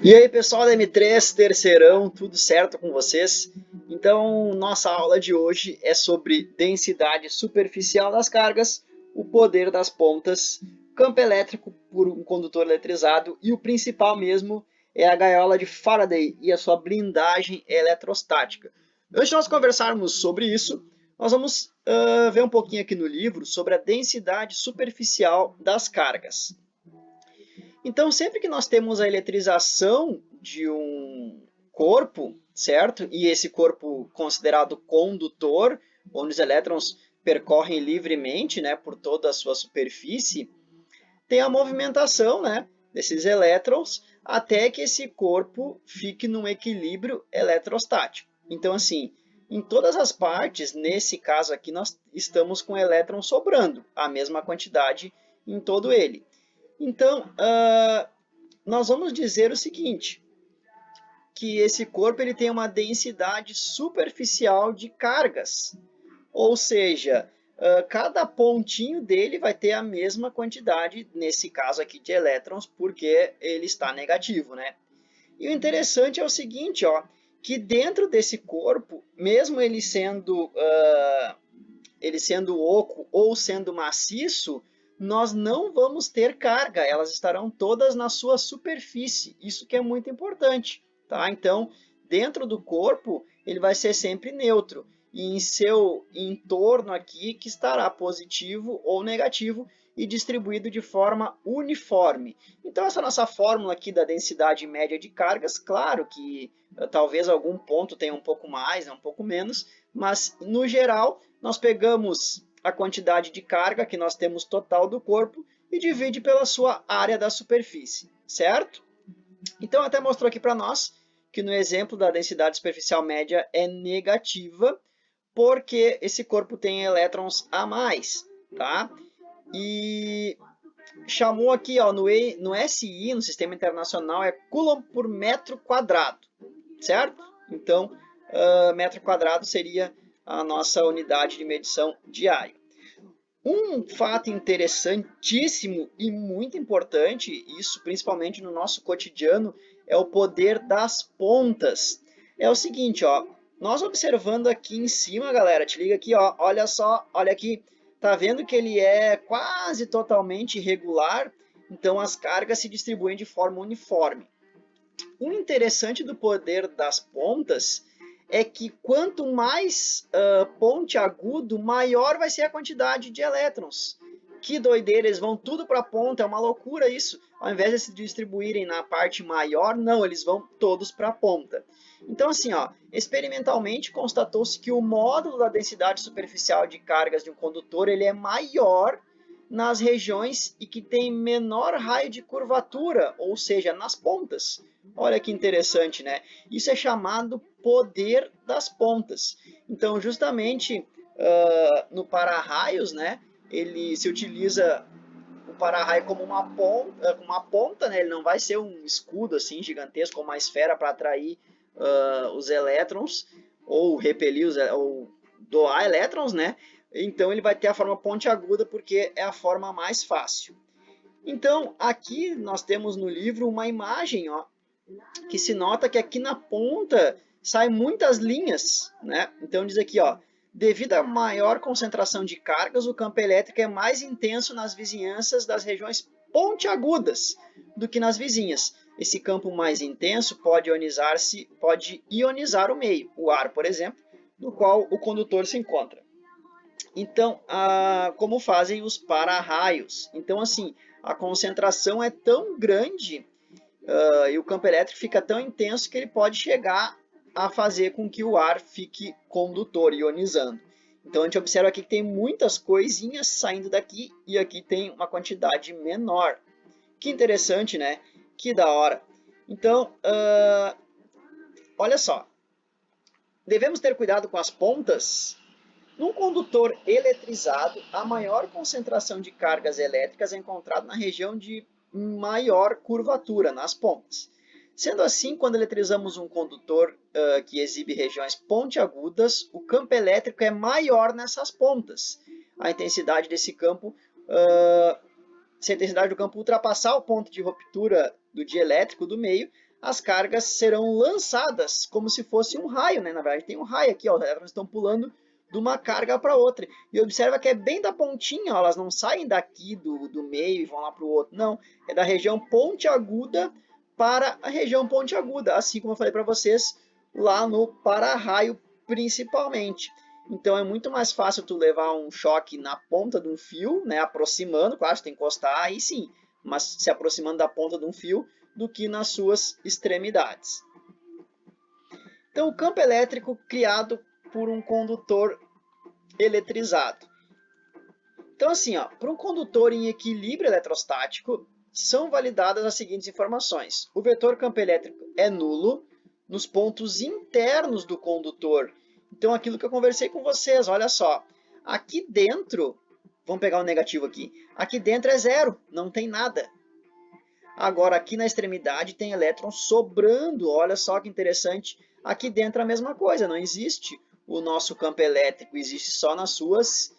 E aí, pessoal da M3, terceirão, tudo certo com vocês? Então, nossa aula de hoje é sobre densidade superficial das cargas, o poder das pontas, campo elétrico por um condutor eletrizado e o principal mesmo é a gaiola de Faraday e a sua blindagem eletrostática. Antes de nós conversarmos sobre isso, nós vamos ver um pouquinho aqui no livro sobre a densidade superficial das cargas. Então, sempre que nós temos a eletrização de um corpo, certo? E esse corpo considerado condutor, onde os elétrons percorrem livremente, né, por toda a sua superfície, tem a movimentação, né, desses elétrons até que esse corpo fique num equilíbrio eletrostático. Então, assim, em todas as partes, nesse caso aqui, nós estamos com elétrons sobrando, a mesma quantidade em todo ele. Então, nós vamos dizer o seguinte, que esse corpo ele tem uma densidade superficial de cargas, ou seja, cada pontinho dele vai ter a mesma quantidade, nesse caso aqui, de elétrons, porque ele está negativo, né? E o interessante é o seguinte, ó, que dentro desse corpo, mesmo ele sendo oco ou sendo maciço, nós não vamos ter carga, elas estarão todas na sua superfície. Isso que é muito importante, tá? Então, dentro do corpo, ele vai ser sempre neutro. E em seu entorno aqui que estará positivo ou negativo e distribuído de forma uniforme. Então, essa nossa fórmula aqui da densidade média de cargas, claro que talvez algum ponto tenha um pouco mais, um pouco menos, mas no geral nós pegamos a quantidade de carga que nós temos total do corpo e divide pela sua área da superfície, certo? Então, até mostrou aqui para nós que no exemplo da densidade superficial média é negativa, porque esse corpo tem elétrons a mais, tá? E chamou aqui, ó, no SI, no Sistema Internacional, é Coulomb por metro quadrado, certo? Então, metro quadrado seria a nossa unidade de medição diária. Um fato interessantíssimo e muito importante, isso principalmente no nosso cotidiano, é o poder das pontas. É o seguinte, ó, nós observando aqui em cima, galera, te liga aqui, ó, olha só, olha aqui, tá vendo que ele é quase totalmente irregular, então as cargas se distribuem de forma uniforme. O interessante do poder das pontas é que quanto mais pontiagudo, maior vai ser a quantidade de elétrons. Que doideira, eles vão tudo para a ponta, é uma loucura isso. Ao invés de se distribuírem na parte maior, não, eles vão todos para a ponta. Então, assim, ó, experimentalmente constatou-se que o módulo da densidade superficial de cargas de um condutor ele é maior nas regiões e que tem menor raio de curvatura, ou seja, nas pontas. Olha que interessante, né? Isso é chamado poder das pontas. Então, justamente no para-raios, né, ele se utiliza o para-raio como uma ponta, né? Ele não vai ser um escudo assim gigantesco, ou uma esfera para atrair os elétrons, ou repelir, ou doar elétrons, né? Então, ele vai ter a forma pontiaguda, porque é a forma mais fácil. Então, aqui nós temos no livro uma imagem, ó, que se nota que aqui na ponta saem muitas linhas, né? Então diz aqui, ó, devido à maior concentração de cargas, o campo elétrico é mais intenso nas vizinhanças das regiões pontiagudas do que nas vizinhas. Esse campo mais intenso pode ionizar o meio, o ar, por exemplo, no qual o condutor se encontra. Então, como fazem os para-raios? Então, assim, a concentração é tão grande e o campo elétrico fica tão intenso que ele pode chegar a fazer com que o ar fique condutor, ionizando. Então a gente observa aqui que tem muitas coisinhas saindo daqui e aqui tem uma quantidade menor. Que interessante, né? Que da hora. Então, olha só. Devemos ter cuidado com as pontas. Num condutor eletrizado, a maior concentração de cargas elétricas é encontrada na região de maior curvatura, nas pontas. Sendo assim, quando eletrizamos um condutor que exibe regiões pontiagudas, o campo elétrico é maior nessas pontas. A intensidade desse campo, se a intensidade do campo ultrapassar o ponto de ruptura do dielétrico do meio, as cargas serão lançadas como se fosse um raio, né? Na verdade, tem um raio aqui, ó, os elétrons estão pulando de uma carga para outra. E observa que é bem da pontinha, ó, elas não saem daqui do meio e vão lá para o outro. Não, é da região pontiaguda para a região pontiaguda, assim como eu falei para vocês lá no para-raio principalmente. Então é muito mais fácil tu levar um choque na ponta de um fio, né, aproximando, claro, você tem que encostar, aí sim, mas se aproximando da ponta de um fio, do que nas suas extremidades. Então, o campo elétrico criado por um condutor eletrizado. Então, assim, para um condutor em equilíbrio eletrostático, são validadas as seguintes informações. O vetor campo elétrico é nulo nos pontos internos do condutor. Então, aquilo que eu conversei com vocês, olha só. Aqui dentro, vamos pegar o negativo aqui. Aqui dentro é zero, não tem nada. Agora, aqui na extremidade tem elétrons sobrando. Olha só que interessante. Aqui dentro a mesma coisa, não existe o nosso campo elétrico, existe só nas suas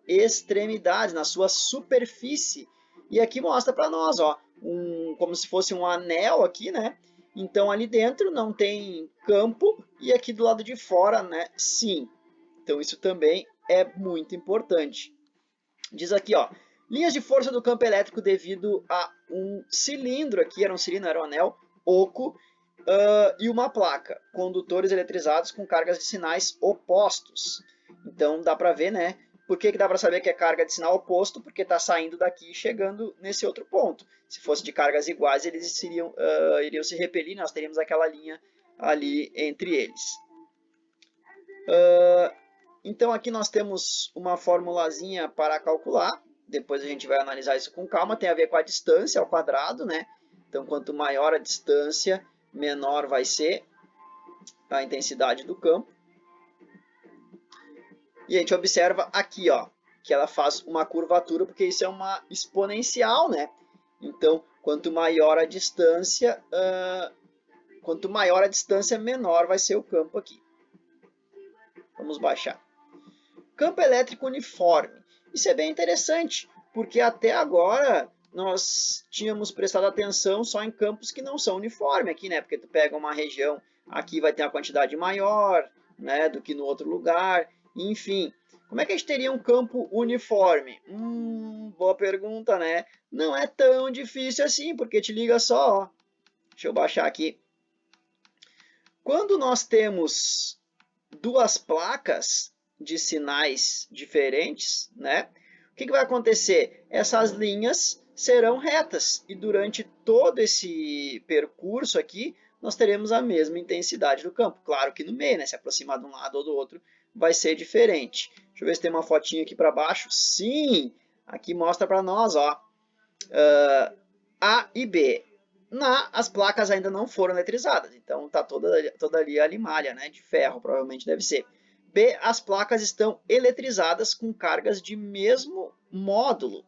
extremidades, na sua superfície. E aqui mostra para nós, ó, como se fosse um anel aqui, né? Então ali dentro não tem campo e aqui do lado de fora, né? Sim. Então isso também é muito importante. Diz aqui, ó, linhas de força do campo elétrico devido a um cilindro aqui, era um cilindro, era um anel oco, e uma placa, condutores eletrizados com cargas de sinais opostos. Então dá para ver, né? Por que dá para saber que é carga de sinal oposto? Porque está saindo daqui e chegando nesse outro ponto. Se fosse de cargas iguais, eles iriam se repelir, nós teríamos aquela linha ali entre eles. Então aqui nós temos uma formulazinha para calcular, depois a gente vai analisar isso com calma, tem a ver com a distância ao quadrado, né? Então quanto maior a distância, menor vai ser a intensidade do campo. E a gente observa aqui, ó, que ela faz uma curvatura, porque isso é uma exponencial, né? Então, quanto maior a distância, menor vai ser o campo aqui. Vamos baixar. Campo elétrico uniforme. Isso é bem interessante, porque até agora nós tínhamos prestado atenção só em campos que não são uniformes aqui, né? Porque tu pega uma região, aqui vai ter uma quantidade maior, né, do que no outro lugar, enfim. Como é que a gente teria um campo uniforme? Boa pergunta, né? Não é tão difícil assim, porque te liga só, ó. Deixa eu baixar aqui. Quando nós temos duas placas de sinais diferentes, né? O que vai acontecer? Essas linhas serão retas e durante todo esse percurso aqui, nós teremos a mesma intensidade do campo. Claro que no meio, né? Se aproximar de um lado ou do outro, vai ser diferente. Deixa eu ver se tem uma fotinha aqui para baixo. Sim! Aqui mostra para nós, ó, A e B. As placas ainda não foram eletrizadas, então está toda ali a limalha, né, de ferro, provavelmente deve ser. B, as placas estão eletrizadas com cargas de mesmo módulo,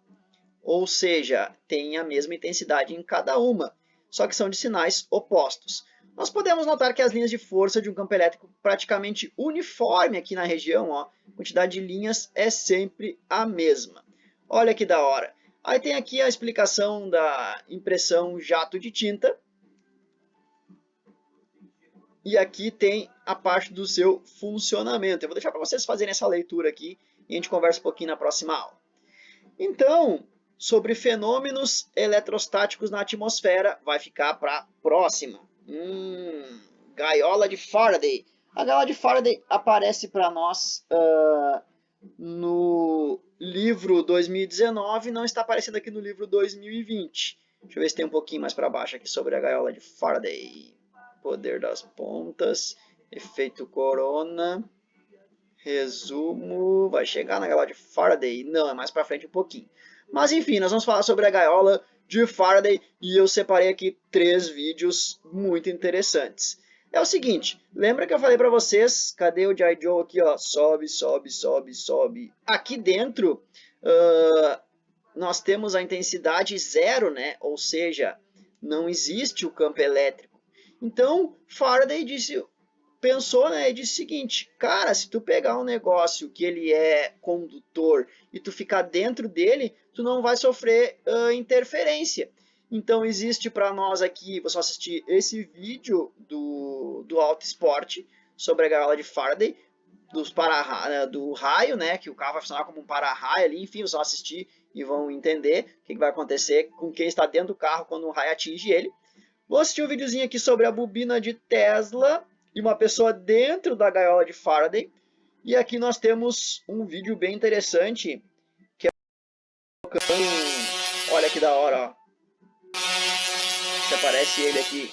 ou seja, tem a mesma intensidade em cada uma, só que são de sinais opostos. Nós podemos notar que as linhas de força de um campo elétrico praticamente uniforme aqui na região, ó, a quantidade de linhas é sempre a mesma. Olha que da hora. Aí tem aqui a explicação da impressão jato de tinta. E aqui tem a parte do seu funcionamento. Eu vou deixar para vocês fazerem essa leitura aqui e a gente conversa um pouquinho na próxima aula. Então, sobre fenômenos eletrostáticos na atmosfera, vai ficar para a próxima. Gaiola de Faraday. A gaiola de Faraday aparece para nós no livro 2019, não está aparecendo aqui no livro 2020. Deixa eu ver se tem um pouquinho mais para baixo aqui sobre a gaiola de Faraday. Poder das pontas, efeito corona, resumo, vai chegar na gaiola de Faraday. Não, é mais para frente um pouquinho. Mas enfim, nós vamos falar sobre a gaiola de Faraday e eu separei aqui 3 vídeos muito interessantes. É o seguinte, lembra que eu falei para vocês, cadê o G.I. Joe aqui, ó, sobe, sobe, sobe, sobe. Aqui dentro, nós temos a intensidade zero, né? Ou seja, não existe o campo elétrico. Então, Faraday pensou, né, e disse o seguinte, cara, se tu pegar um negócio que ele é condutor e tu ficar dentro dele, tu não vai sofrer interferência. Então existe para nós aqui, você assistir esse vídeo do Auto Esporte sobre a gaiola de Faraday, do raio, né, que o carro vai funcionar como um para-raio ali, enfim, vocês vão assistir e vão entender o que vai acontecer com quem está dentro do carro quando o raio atinge ele. Vou assistir um videozinho aqui sobre a bobina de Tesla e uma pessoa dentro da gaiola de Faraday. E aqui nós temos um vídeo bem interessante, que é olha que da hora, ó. Se aparece ele aqui,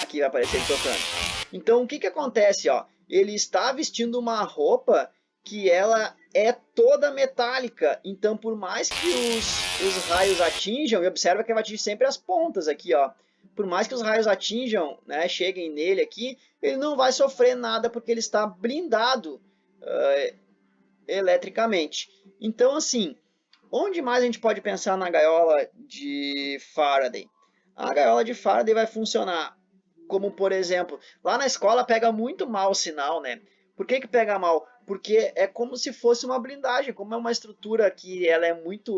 aqui vai aparecer ele tocando. Então o que acontece, ó? Ele está vestindo uma roupa que ela é toda metálica, então por mais que os raios atinjam, e observa que vai atingir sempre as pontas aqui, ó. Por mais que os raios atinjam, né, cheguem nele aqui, ele não vai sofrer nada porque ele está blindado eletricamente. Então assim, onde mais a gente pode pensar na gaiola de Faraday? A gaiola de Faraday vai funcionar como, por exemplo, lá na escola pega muito mal o sinal, né? Por que pega mal? Porque é como se fosse uma blindagem, como é uma estrutura que ela é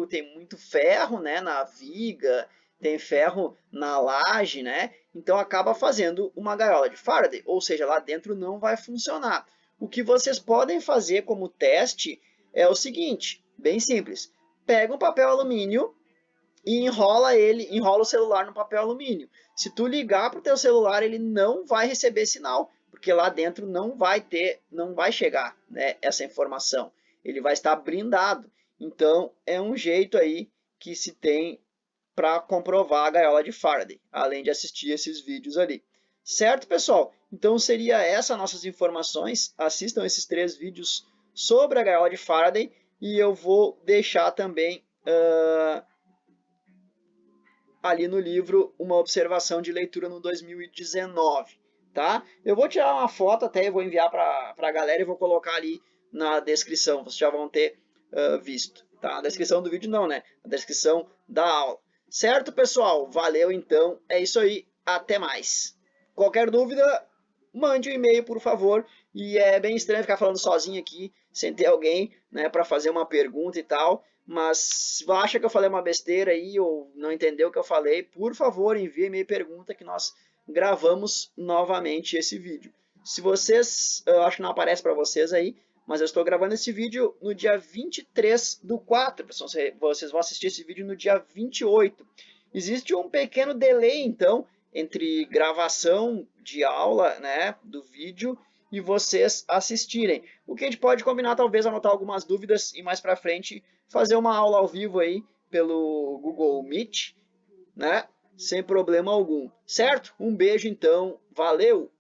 tem muito ferro, né, na viga, tem ferro na laje, né? Então acaba fazendo uma gaiola de Faraday, ou seja, lá dentro não vai funcionar. O que vocês podem fazer como teste é o seguinte, bem simples. Pega um papel alumínio e enrola o celular no papel alumínio. Se tu ligar para o teu celular, ele não vai receber sinal, porque lá dentro não vai chegar, né, essa informação. Ele vai estar blindado. Então, é um jeito aí que se tem para comprovar a gaiola de Faraday, além de assistir esses vídeos ali. Certo, pessoal? Então, seria essas nossas informações. Assistam esses 3 vídeos sobre a gaiola de Faraday e eu vou deixar também ali no livro uma observação de leitura no 2019, tá? Eu vou tirar uma foto até, eu vou enviar para a galera e vou colocar ali na descrição, vocês já vão ter visto, tá? Na descrição do vídeo não, né? Na descrição da aula. Certo, pessoal? Valeu, então. É isso aí. Até mais. Qualquer dúvida, mande um e-mail, por favor. E é bem estranho ficar falando sozinho aqui, sem ter alguém, né, para fazer uma pergunta e tal. Mas se acha que eu falei uma besteira aí ou não entendeu o que eu falei, por favor, envie e-mail e pergunta que nós gravamos novamente esse vídeo. Se vocês, eu acho que não aparece para vocês aí, mas eu estou gravando esse vídeo no dia 23/4. Vocês vão assistir esse vídeo no dia 28. Existe um pequeno delay, então, entre gravação de aula, né, do vídeo e vocês assistirem. O que a gente pode combinar, talvez, anotar algumas dúvidas e mais para frente fazer uma aula ao vivo aí pelo Google Meet, né, sem problema algum. Certo? Um beijo, então. Valeu!